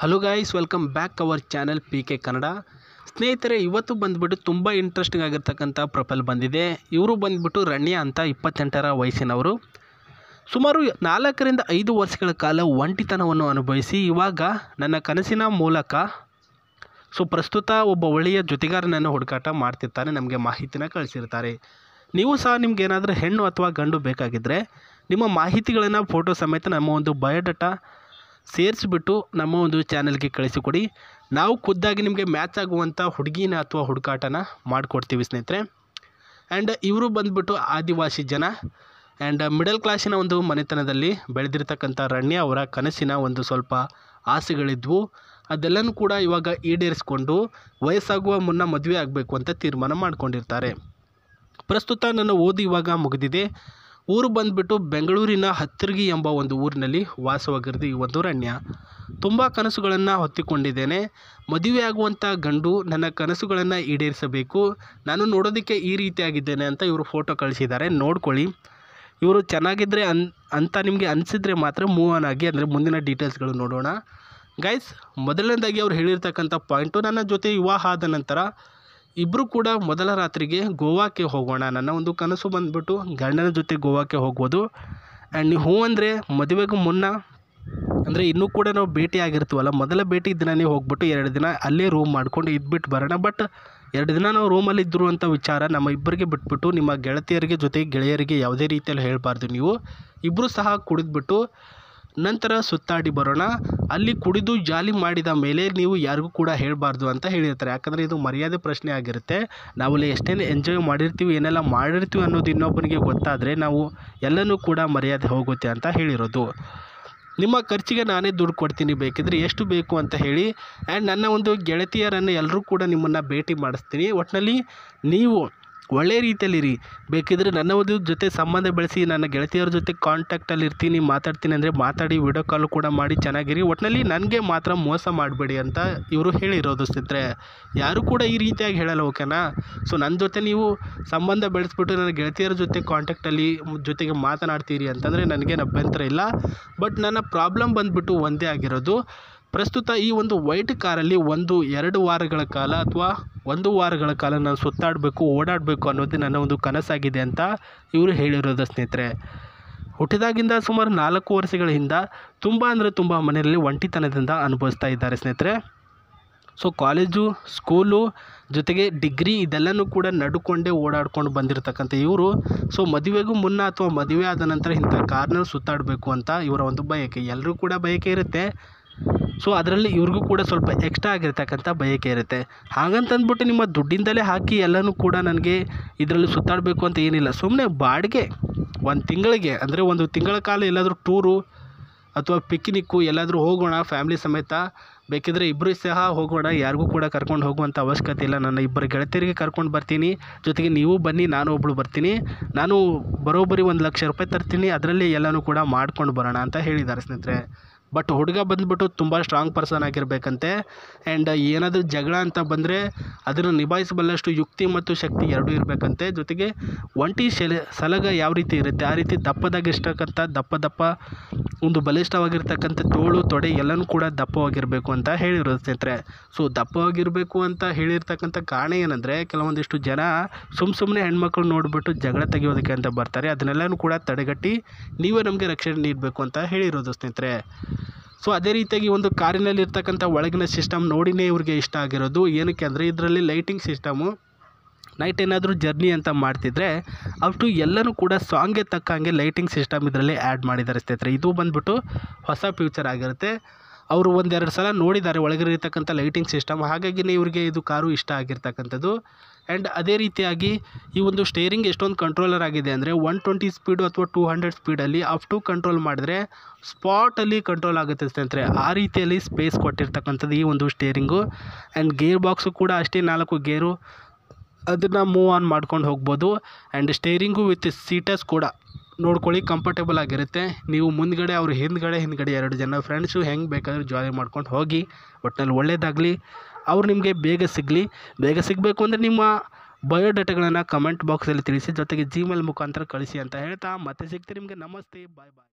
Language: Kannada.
Hello guys, welcome back our channel PK Kannada. ಸ್ನೇಹಿತರೆ, ಇವತ್ತು ಬಂದುಬಿಟ್ಟು ತುಂಬ ಇಂಟ್ರೆಸ್ಟಿಂಗ್ ಆಗಿರ್ತಕ್ಕಂಥ ಪ್ರೊಫೈಲ್ ಬಂದಿದೆ. ಇವರು ಬಂದುಬಿಟ್ಟು ರಣ್ಯ ಅಂತ 28ರ ವಯಸ್ಸಿನವರು. ಸುಮಾರು 4ರಿಂದ 5 ವರ್ಷಗಳ ಕಾಲ ಒಂಟಿತನವನ್ನು ಅನುಭವಿಸಿ ಇವಾಗ ನನ್ನ ಕನಸಿನ ಮೂಲಕ ಪ್ರಸ್ತುತ ಒಬ್ಬ ಒಳ್ಳೆಯ ಜೊತೆಗಾರನನ್ನು ಹುಡುಕಾಟ ಮಾಡ್ತಿರ್ತಾರೆ. ನಮಗೆ ಮಾಹಿತಿನ ಕಳಿಸಿರ್ತಾರೆ. ನೀವು ಸಹ ನಿಮ್ಗೇನಾದರೂ ಹೆಣ್ಣು ಅಥವಾ ಗಂಡು ಬೇಕಾಗಿದ್ದರೆ ನಿಮ್ಮ ಮಾಹಿತಿಗಳನ್ನು ಫೋಟೋ ಸಮೇತ ನಮ್ಮ ಒಂದು ಬಯೋಡಾಟಾ ಸೇರಿಸಿಬಿಟ್ಟು ನಮ್ಮ ಒಂದು ಚಾನಲ್ಗೆ ಕಳಿಸಿಕೊಡಿ. ನಾವು ಖುದ್ದಾಗಿ ನಿಮಗೆ ಮ್ಯಾಚ್ ಆಗುವಂಥ ಹುಡುಗಿನ ಅಥವಾ ಹುಡುಕಾಟನ ಮಾಡಿಕೊಡ್ತೀವಿ ಸ್ನೇಹಿತರೆ. ಆ್ಯಂಡ್ ಇವರು ಬಂದುಬಿಟ್ಟು ಆದಿವಾಸಿ ಜನ ಆ್ಯಂಡ್ ಮಿಡಲ್ ಕ್ಲಾಸಿನ ಒಂದು ಮನೆತನದಲ್ಲಿ ಬೆಳೆದಿರ್ತಕ್ಕಂಥ ರಣ್ಯ ಅವರ ಕನಸಿನ ಒಂದು ಸ್ವಲ್ಪ ಆಸೆಗಳಿದ್ವು. ಅದೆಲ್ಲನೂ ಕೂಡ ಇವಾಗ ಈಡೇರಿಸ್ಕೊಂಡು ವಯಸ್ಸಾಗುವ ಮುನ್ನ ಮದುವೆ ಆಗಬೇಕು ಅಂತ ತೀರ್ಮಾನ ಮಾಡ್ಕೊಂಡಿರ್ತಾರೆ. ಪ್ರಸ್ತುತ ನನ್ನ ಓದು ಇವಾಗ ಮುಗಿದಿದೆ. ಊರು ಬಂದುಬಿಟ್ಟು ಬೆಂಗಳೂರಿನ ಹತ್ತಿರಗಿ ಎಂಬ ಒಂದು ಊರಿನಲ್ಲಿ ವಾಸವಾಗಿರೋದು ಈ ಒಂದು ರಣ್ಯ. ತುಂಬ ಕನಸುಗಳನ್ನು ಹೊತ್ತಿಕೊಂಡಿದ್ದೇನೆ. ಮದುವೆ ಆಗುವಂಥ ಗಂಡು ನನ್ನ ಕನಸುಗಳನ್ನು ಈಡೇರಿಸಬೇಕು. ನಾನು ನೋಡೋದಕ್ಕೆ ಈ ರೀತಿಯಾಗಿದ್ದೇನೆ ಅಂತ ಇವರು ಫೋಟೋ ಕಳಿಸಿದ್ದಾರೆ, ನೋಡ್ಕೊಳ್ಳಿ. ಇವರು ಚೆನ್ನಾಗಿದ್ದರೆ ಅಂತ ನಿಮಗೆ ಅನಿಸಿದರೆ ಮಾತ್ರ ಮೂವ್ ಆನ್ ಆಗಿ, ಅಂದರೆ ಮುಂದಿನ ಡೀಟೇಲ್ಸ್ಗಳು ನೋಡೋಣ. ಗೈಸ್, ಮೊದಲನೇದಾಗಿ ಅವ್ರು ಹೇಳಿರ್ತಕ್ಕಂಥ ಪಾಯಿಂಟು, ನನ್ನ ಜೊತೆ ವಿವಾಹ ಆದ ನಂತರ ಇಬ್ಬರು ಕೂಡ ಮೊದಲ ರಾತ್ರಿಗೆ ಗೋವಾಕ್ಕೆ ಹೋಗೋಣ. ನನ್ನ ಒಂದು ಕನಸು ಬಂದುಬಿಟ್ಟು ಗಂಡನ ಜೊತೆ ಗೋವಾಕ್ಕೆ ಹೋಗ್ಬೋದು. ಆ್ಯಂಡ್ ನೀವು ಹ್ಞೂ ಅಂದರೆ ಮದುವೆಗೂ ಮುನ್ನ, ಅಂದರೆ ಇನ್ನೂ ಕೂಡ ನಾವು ಭೇಟಿ ಆಗಿರ್ತೀವಲ್ಲ, ಮೊದಲ ಭೇಟಿ ದಿನವೇ ಹೋಗ್ಬಿಟ್ಟು 2 ದಿನ ಅಲ್ಲೇ ರೂಮ್ ಮಾಡ್ಕೊಂಡು ಇದ್ಬಿಟ್ಟು ಬರೋಣ. ಬಟ್ 2 ದಿನ ನಾವು ರೂಮಲ್ಲಿ ಇದ್ದರು ಅಂತ ವಿಚಾರ ನಮ್ಮ ಇಬ್ಬರಿಗೆ ಬಿಟ್ಬಿಟ್ಟು ನಿಮ್ಮ ಗೆಳತಿಯರಿಗೆ ಜೊತೆಗೆ ಗೆಳೆಯರಿಗೆ ಯಾವುದೇ ರೀತಿಯಲ್ಲಿ ಹೇಳಬಾರ್ದು. ನೀವು ಇಬ್ಬರು ಸಹ ಕುಡಿದ್ಬಿಟ್ಟು ನಂತರ ಸುತ್ತಾಡಿ ಬರೋಣ. ಅಲ್ಲಿ ಕುಡಿದು ಜಾಲಿ ಮಾಡಿದ ಮೇಲೆ ನೀವು ಯಾರಿಗೂ ಕೂಡ ಹೇಳಬಾರ್ದು ಅಂತ ಹೇಳಿರ್ತಾರೆ. ಯಾಕಂದರೆ ಇದು ಮರ್ಯಾದೆ ಪ್ರಶ್ನೆ ಆಗಿರುತ್ತೆ. ನಾವಲ್ಲಿ ಎಷ್ಟೇನು ಎಂಜಾಯ್ ಮಾಡಿರ್ತೀವಿ, ಏನೆಲ್ಲ ಮಾಡಿರ್ತೀವಿ ಅನ್ನೋದು ಇನ್ನೊಬ್ಬನಿಗೆ ಗೊತ್ತಾದರೆ ನಾವು ಎಲ್ಲನೂ ಕೂಡ ಮರ್ಯಾದೆ ಹೋಗುತ್ತೆ ಅಂತ ಹೇಳಿರೋದು. ನಿಮ್ಮ ಖರ್ಚಿಗೆ ನಾನೇ ದುಡ್ಡು ಕೊಡ್ತೀನಿ, ಬೇಕಿದ್ರೆ ಎಷ್ಟು ಬೇಕು ಅಂತ ಹೇಳಿ. ಆ್ಯಂಡ್ ನನ್ನ ಒಂದು ಗೆಳತಿಯರನ್ನು ಎಲ್ಲರೂ ಕೂಡ ನಿಮ್ಮನ್ನು ಭೇಟಿ ಮಾಡಿಸ್ತೀನಿ. ಒಟ್ಟಿನಲ್ಲಿ ನೀವು ಒಳ್ಳೆಯ ರೀತಿಯಲ್ಲಿರಿ. ಬೇಕಿದ್ರೆ ನನ್ನ ಒಂದು ಜೊತೆ ಸಂಬಂಧ ಬೆಳೆಸಿ ನನ್ನ ಗೆಳತಿಯರ ಜೊತೆ ಕಾಂಟ್ಯಾಕ್ಟಲ್ಲಿ ಇರ್ತೀನಿ, ಮಾತಾಡ್ತೀನಿ ಅಂದರೆ ಮಾತಾಡಿ, ವಿಡಿಯೋ ಕಾಲ್ ಕೂಡ ಮಾಡಿ ಚೆನ್ನಾಗಿರಿ. ಒಟ್ಟಿನಲ್ಲಿ ನನಗೆ ಮಾತ್ರ ಮೋಸ ಮಾಡಬೇಡಿ ಅಂತ ಇವರು ಹೇಳಿರೋದು ಸ್ನೇಹಿತರೆ. ಯಾರು ಕೂಡ ಈ ರೀತಿಯಾಗಿ ಹೇಳಲ್ಲ, ಓಕೆನಾ? ಸೊ ನನ್ನ ಜೊತೆ ನೀವು ಸಂಬಂಧ ಬೆಳೆಸ್ಬಿಟ್ಟು ನನ್ನ ಗೆಳತಿಯರ ಜೊತೆ ಕಾಂಟ್ಯಾಕ್ಟಲ್ಲಿ ಜೊತೆಗೆ ಮಾತನಾಡ್ತೀರಿ ಅಂತಂದರೆ ನನಗೇನು ಅಭ್ಯಂತರ ಇಲ್ಲ. ಬಟ್ ನನ್ನ ಪ್ರಾಬ್ಲಮ್ ಬಂದುಬಿಟ್ಟು ಒಂದೇ ಆಗಿರೋದು, ಪ್ರಸ್ತುತ ಈ ಒಂದು ವೈಟ್ ಕಾರಲ್ಲಿ 1-2 ವಾರಗಳ ಕಾಲ ಅಥವಾ 1 ವಾರಗಳ ಕಾಲ ನಾನು ಸುತ್ತಾಡಬೇಕು, ಓಡಾಡಬೇಕು ಅನ್ನೋದು ನನ್ನ ಒಂದು ಕನಸಾಗಿದೆ ಅಂತ ಇವರು ಹೇಳಿರೋದು ಸ್ನೇಹಿತರೆ. ಹುಟ್ಟಿದಾಗಿಂದ ಸುಮಾರು 4 ವರ್ಷಗಳ ಹಿಂದೆ ತುಂಬ ಅಂದರೆ ತುಂಬ ಮನೆಯಲ್ಲಿ ಒಂಟಿತನದಿಂದ ಅನುಭವಿಸ್ತಾ ಇದ್ದಾರೆ ಸ್ನೇಹಿತರೆ. ಸೊ ಕಾಲೇಜು, ಸ್ಕೂಲು ಜೊತೆಗೆ ಡಿಗ್ರಿ ಇದೆಲ್ಲನೂ ಕೂಡ ನಡ್ಕೊಂಡೇ ಓಡಾಡ್ಕೊಂಡು ಬಂದಿರತಕ್ಕಂಥ ಇವರು ಮದುವೆಗೂ ಮುನ್ನ ಅಥವಾ ಮದುವೆ ಆದ ನಂತರ ಇಂಥ ಕಾರ್ನಲ್ಲಿ ಸುತ್ತಾಡಬೇಕು ಅಂತ ಇವರ ಒಂದು ಬಯಕೆ. ಎಲ್ಲರೂ ಕೂಡ ಬಯಕೆ ಇರುತ್ತೆ. ಸೊ ಅದರಲ್ಲಿ ಇವ್ರಿಗೂ ಕೂಡ ಸ್ವಲ್ಪ ಎಕ್ಸ್ಟ್ರಾ ಆಗಿರ್ತಕ್ಕಂಥ ಬಯಕೆ ಇರುತ್ತೆ. ಹಾಗಂತಂದ್ಬಿಟ್ಟು ನಿಮ್ಮ ದುಡ್ಡಿಂದಲೇ ಹಾಕಿ ಎಲ್ಲನೂ ಕೂಡ ನನಗೆ ಇದರಲ್ಲಿ ಸುತ್ತಾಡಬೇಕು ಅಂತ ಏನಿಲ್ಲ. ಸುಮ್ಮನೆ ಬಾಡಿಗೆ 1 ತಿಂಗಳಿಗೆ, ಅಂದರೆ 1 ತಿಂಗಳ ಕಾಲ ಎಲ್ಲಾದರೂ ಟೂರು ಅಥವಾ ಪಿಕ್ನಿಕ್ಕು ಎಲ್ಲಾದರೂ ಹೋಗೋಣ ಫ್ಯಾಮಿಲಿ ಸಮೇತ. ಬೇಕಿದ್ರೆ ಇಬ್ಬರು ಸಹ ಹೋಗೋಣ, ಯಾರಿಗೂ ಕೂಡ ಕರ್ಕೊಂಡು ಹೋಗುವಂಥ ಅವಶ್ಯಕತೆ ಇಲ್ಲ. ನನ್ನ 2 ಗೆಳತಿಯರಿಗೆ ಕರ್ಕೊಂಡು ಬರ್ತೀನಿ, ಜೊತೆಗೆ ನೀವು ಬನ್ನಿ, ನಾನು ಒಬ್ಬಳು ಬರ್ತೀನಿ. ನಾನು ಬರೋಬ್ಬರಿ 1 ಲಕ್ಷ ರೂಪಾಯಿ ತರ್ತೀನಿ, ಅದರಲ್ಲಿ ಎಲ್ಲನೂ ಕೂಡ ಮಾಡ್ಕೊಂಡು ಬರೋಣ ಅಂತ ಹೇಳಿದ್ದಾರೆ ಸ್ನೇಹಿತರೆ. ಬಟ್ ಹುಡುಗ ಬಂದುಬಿಟ್ಟು ತುಂಬ ಸ್ಟ್ರಾಂಗ್ ಪರ್ಸನ್ ಆಗಿರಬೇಕಂತೆ. ಆ್ಯಂಡ್ ಏನಾದರೂ ಜಗಳ ಅಂತ ಬಂದರೆ ಅದನ್ನು ನಿಭಾಯಿಸಬಲ್ಲಷ್ಟು ಯುಕ್ತಿ ಮತ್ತು ಶಕ್ತಿ ಎರಡೂ ಇರಬೇಕಂತೆ. ಜೊತೆಗೆ ಒಂಟಿ ಸಲಗ ಯಾವ ರೀತಿ ಇರುತ್ತೆ ಆ ರೀತಿ ದಪ್ಪದಾಗಿರ್ತಕ್ಕಂಥ ದಪ್ಪ ಒಂದು ಬಲಿಷ್ಠವಾಗಿರ್ತಕ್ಕಂಥ ತೋಳು ತೊಡೆ ಎಲ್ಲನೂ ಕೂಡ ದಪ್ಪವಾಗಿರಬೇಕು ಅಂತ ಹೇಳಿರೋದು ಸ್ನೇಹಿತರೆ. ಸೊ ದಪ್ಪವಾಗಿರಬೇಕು ಅಂತ ಹೇಳಿರ್ತಕ್ಕಂಥ ಕಾರಣ ಏನಂದರೆ, ಕೆಲವೊಂದಿಷ್ಟು ಜನ ಸುಮ್ಮನೆ ಹೆಣ್ಮಕ್ಳು ನೋಡಿಬಿಟ್ಟು ಜಗಳ ತೆಗೆಯೋದಕ್ಕೆ ಅಂತ ಬರ್ತಾರೆ. ಅದನ್ನೆಲ್ಲನೂ ಕೂಡ ತಡೆಗಟ್ಟಿ ನೀವೇ ನಮಗೆ ರಕ್ಷಣೆ ನೀಡಬೇಕು ಅಂತ ಹೇಳಿರೋದು ಸ್ನೇಹಿತರೆ. ಸೊ ಅದೇ ರೀತಿಯಾಗಿ ಒಂದು ಕಾರಿನಲ್ಲಿ ಇರ್ತಕ್ಕಂಥ ಒಳಗಿನ ಸಿಸ್ಟಮ್ ನೋಡಿನೇ ಇವ್ರಿಗೆ ಇಷ್ಟ ಆಗಿರೋದು. ಏನಕ್ಕೆ ಅಂದರೆ ಇದರಲ್ಲಿ ಲೈಟಿಂಗ್ ಸಿಸ್ಟಮು, ನೈಟ್ ಏನಾದರೂ ಜರ್ನಿ ಅಂತ ಮಾಡ್ತಿದ್ರೆ ಅಷ್ಟು ಎಲ್ಲನೂ ಕೂಡ ಸಾಂಗ್ಗೆ ತಕ್ಕಂಗೆ ಲೈಟಿಂಗ್ ಸಿಸ್ಟಮ್ ಇದರಲ್ಲಿ ಆ್ಯಡ್ ಮಾಡಿದ್ದಾರೆ ಸ್ನೇಹಿತರೆ. ಇದು ಬಂದುಬಿಟ್ಟು ಹೊಸ ಫ್ಯೂಚರ್ ಆಗಿರುತ್ತೆ. ಅವರು 1-2 ಸಲ ನೋಡಿದ್ದಾರೆ ಒಳಗಿರತಕ್ಕಂಥ ಲೈಟಿಂಗ್ ಸಿಸ್ಟಮ್, ಹಾಗಾಗಿನೇ ಇವರಿಗೆ ಇದು ಕಾರು ಇಷ್ಟ ಆಗಿರ್ತಕ್ಕಂಥದ್ದು. ಆ್ಯಂಡ್ ಅದೇ ರೀತಿಯಾಗಿ ಈ ಒಂದು ಸ್ಟೇರಿಂಗ್ ಎಷ್ಟೊಂದು ಕಂಟ್ರೋಲರ್ ಆಗಿದೆ ಅಂದರೆ 120 ಸ್ಪೀಡು ಅಥವಾ 200 ಸ್ಪೀಡಲ್ಲಿ ಅಪ್ ಟು ಕಂಟ್ರೋಲ್ ಮಾಡಿದ್ರೆ ಸ್ಪಾಟಲ್ಲಿ ಕಂಟ್ರೋಲ್ ಆಗುತ್ತೆ ಸ್ನೇಹಿತರೆ. ಆ ರೀತಿಯಲ್ಲಿ ಸ್ಪೇಸ್ ಕೊಟ್ಟಿರ್ತಕ್ಕಂಥದ್ದು ಈ ಒಂದು ಸ್ಟೇರಿಂಗು. ಆ್ಯಂಡ್ ಗೇರ್ ಬಾಕ್ಸು ಕೂಡ ಅಷ್ಟೇ 4 ಗೇರು, ಅದನ್ನು ಮೂವ್ ಆನ್ ಮಾಡ್ಕೊಂಡು ಹೋಗ್ಬೋದು. ಆ್ಯಂಡ್ ಸ್ಟೇರಿಂಗು ವಿತ್ ಸೀಟರ್ಸ್ ಕೂಡ ನೋಡ್ಕೊಳ್ಳಿ, ಕಂಫರ್ಟೇಬಲ್ ಆಗಿರುತ್ತೆ. ನೀವು ಮುಂದ್ಗಡೆ ಅವರು ಹಿಂದ್ಗಡೆ 2 ಜನ ಫ್ರೆಂಡ್ಸು ಹೆಂಗೆ ಬೇಕಾದರೂ ಜಾಲಿ ಮಾಡ್ಕೊಂಡು ಹೋಗಿ. ಒಟ್ಟಿನಲ್ಲಿ ಒಳ್ಳೆಯದಾಗಲಿ, ಅವ್ರು ನಿಮಗೆ ಬೇಗ ಸಿಗಬೇಕು ಅಂದರೆ ನಿಮ್ಮ ಬಯೋಡಾಟಾಗಳನ್ನು ಕಮೆಂಟ್ ಬಾಕ್ಸಲ್ಲಿ ತಿಳಿಸಿ, ಜೊತೆಗೆ Gmail ಮುಖಾಂತರ ಕಳಿಸಿ ಅಂತ ಹೇಳ್ತಾ ಮತ್ತೆ ಸಿಗ್ತೀನಿ ನಿಮಗೆ. ನಮಸ್ತೆ, ಬಾಯ್ ಬಾಯ್.